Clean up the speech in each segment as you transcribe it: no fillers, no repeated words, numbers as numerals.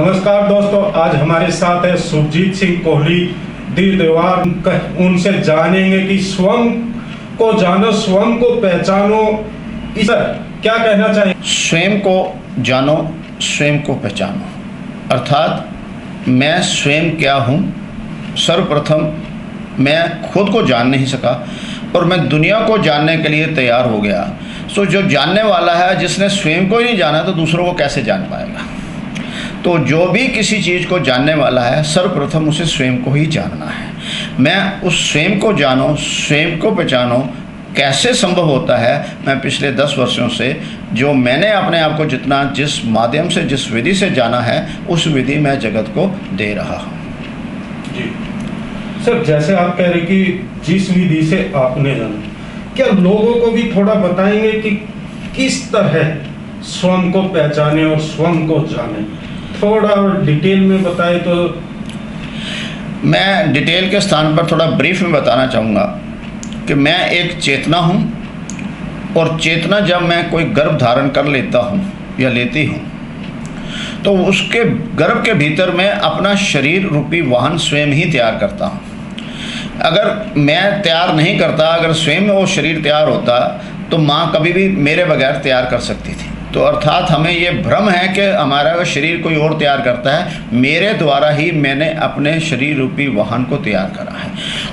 नमस्कार दोस्तों, आज हमारे साथ है सुरजीत सिंह कोहली दी देवार। उनसे जानेंगे कि स्वयं को जानो, स्वयं को पहचानो। इस क्या कहना चाहिए? स्वयं को जानो, स्वयं को पहचानो, अर्थात मैं स्वयं क्या हूँ। सर्वप्रथम मैं खुद को जान नहीं सका और मैं दुनिया को जानने के लिए तैयार हो गया। सो जो जानने वाला है, जिसने स्वयं को ही नहीं जाना तो दूसरों को कैसे जान पाएगा। तो जो भी किसी चीज़ को जानने वाला है, सर्वप्रथम उसे स्वयं को ही जानना है। मैं उस स्वयं को जानो, स्वयं को पहचानो कैसे संभव होता है। मैं पिछले 10 वर्षों से जो मैंने अपने आप को जितना जिस माध्यम से, जिस विधि से जाना है, उस विधि मैं जगत को दे रहा हूँ। जी सर, जैसे आप कह रहे कि जिस विधि से आपने जाना, क्या लोगों को भी थोड़ा बताएंगे कि किस तरह स्वयं को पहचाने और स्वयं को जाने? थोड़ा डिटेल में बताए तो। मैं डिटेल के स्थान पर थोड़ा ब्रीफ में बताना चाहूँगा कि मैं एक चेतना हूँ और चेतना जब मैं कोई गर्भ धारण कर लेता हूँ या लेती हूँ तो उसके गर्भ के भीतर मैं अपना शरीर रूपी वाहन स्वयं ही तैयार करता हूँ। अगर मैं तैयार नहीं करता, अगर स्वयं वो शरीर तैयार होता तो माँ कभी भी मेरे बगैर तैयार कर सकती थी। तो अर्थात हमें ये भ्रम है कि हमारा वो शरीर कोई और तैयार करता है। मेरे द्वारा ही मैंने अपने शरीर रूपी वाहन को तैयार करा है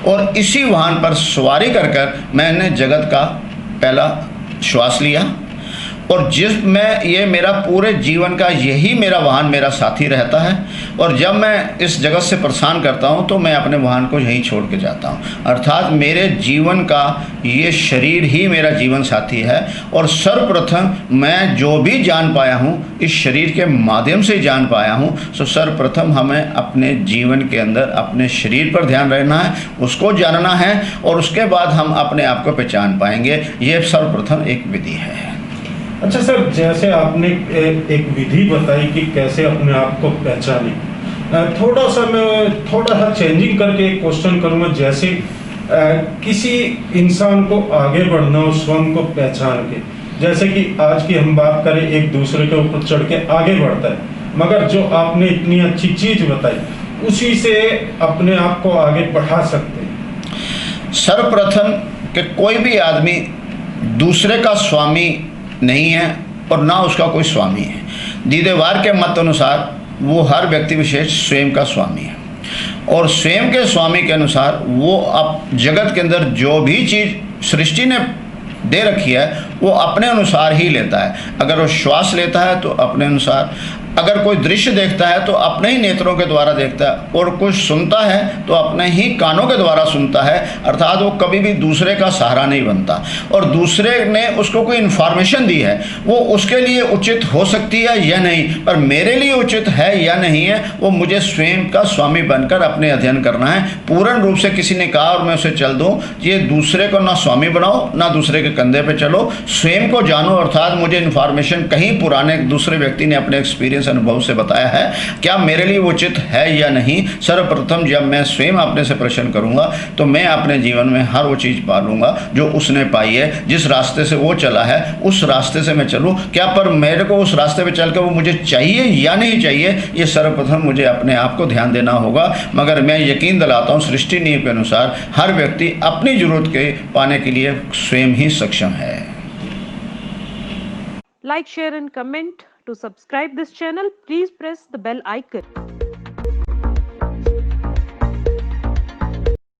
और इसी वाहन पर सवारी कर कर मैंने जगत का पहला श्वास लिया और जिस मैं ये मेरा पूरे जीवन का यही मेरा वाहन, मेरा साथी रहता है। और जब मैं इस जगत से प्रस्थान करता हूँ तो मैं अपने वाहन को यहीं छोड़ के जाता हूँ। अर्थात मेरे जीवन का ये शरीर ही मेरा जीवन साथी है। और सर्वप्रथम मैं जो भी जान पाया हूँ इस शरीर के माध्यम से जान पाया हूँ। तो सर्वप्रथम हमें अपने जीवन के अंदर अपने शरीर पर ध्यान रहना है, उसको जानना है और उसके बाद हम अपने आप को पहचान पाएंगे। ये सर्वप्रथम एक विधि है। अच्छा सर, जैसे आपने एक विधि बताई कि कैसे अपने आप को पहचाने, थोड़ा सा मैं थोड़ा सा चेंजिंग करके एक क्वेश्चन करूँगा। जैसे किसी इंसान को आगे बढ़ना हो स्वयं को पहचान के, जैसे कि आज की हम बात करें, एक दूसरे के ऊपर चढ़ के आगे बढ़ता है, मगर जो आपने इतनी अच्छी चीज़ बताई उसी से अपने आप को आगे बढ़ा सकते हैं। सर्वप्रथम कि कोई भी आदमी दूसरे का स्वामी नहीं है और ना उसका कोई स्वामी है। दीदेवार के मत अनुसार वो हर व्यक्ति विशेष स्वयं का स्वामी है और स्वयं के स्वामी के अनुसार वो अब जगत के अंदर जो भी चीज़ सृष्टि ने दे रखी है वो अपने अनुसार ही लेता है। अगर वो श्वास लेता है तो अपने अनुसार, अगर कोई दृश्य देखता है तो अपने ही नेत्रों के द्वारा देखता है और कुछ सुनता है तो अपने ही कानों के द्वारा सुनता है। अर्थात वो कभी भी दूसरे का सहारा नहीं बनता और दूसरे ने उसको कोई इन्फॉर्मेशन दी है वो उसके लिए उचित हो सकती है या नहीं, पर मेरे लिए उचित है या नहीं है वो मुझे स्वयं का स्वामी बनकर अपने अध्ययन करना है। पूर्ण रूप से किसी ने कहा और मैं उसे चल दूँ, ये दूसरे को ना स्वामी बनाओ ना दूसरे के कंधे पे चलो, स्वयं को जानो। अर्थात मुझे इन्फॉर्मेशन कहीं पुराने दूसरे व्यक्ति ने अपने एक्सपीरियंस अनुभव से बताया है, क्या मेरे लिए उचित है या नहीं। सर्वप्रथम जब मैं स्वयं अपने से प्रश्न करूंगा तो मैं अपने जीवन में हर वो चीज़ पा लूंगा जो उसने पाई है। जिस रास्ते से वो चला है उस रास्ते से मैं चलूं, क्या पर मेरे को उस रास्ते पे चल कर वो मुझे चाहिए या नहीं चाहिए, ये सर्वप्रथम मुझे अपने आप को ध्यान देना होगा। मगर मैं यकीन दिलाता हूँ सृष्टि नियम के अनुसार हर व्यक्ति अपनी जरूरत के पाने के लिए स्वयं ही सक्षम है। Like, share and comment. To subscribe this channel, please press the bell icon.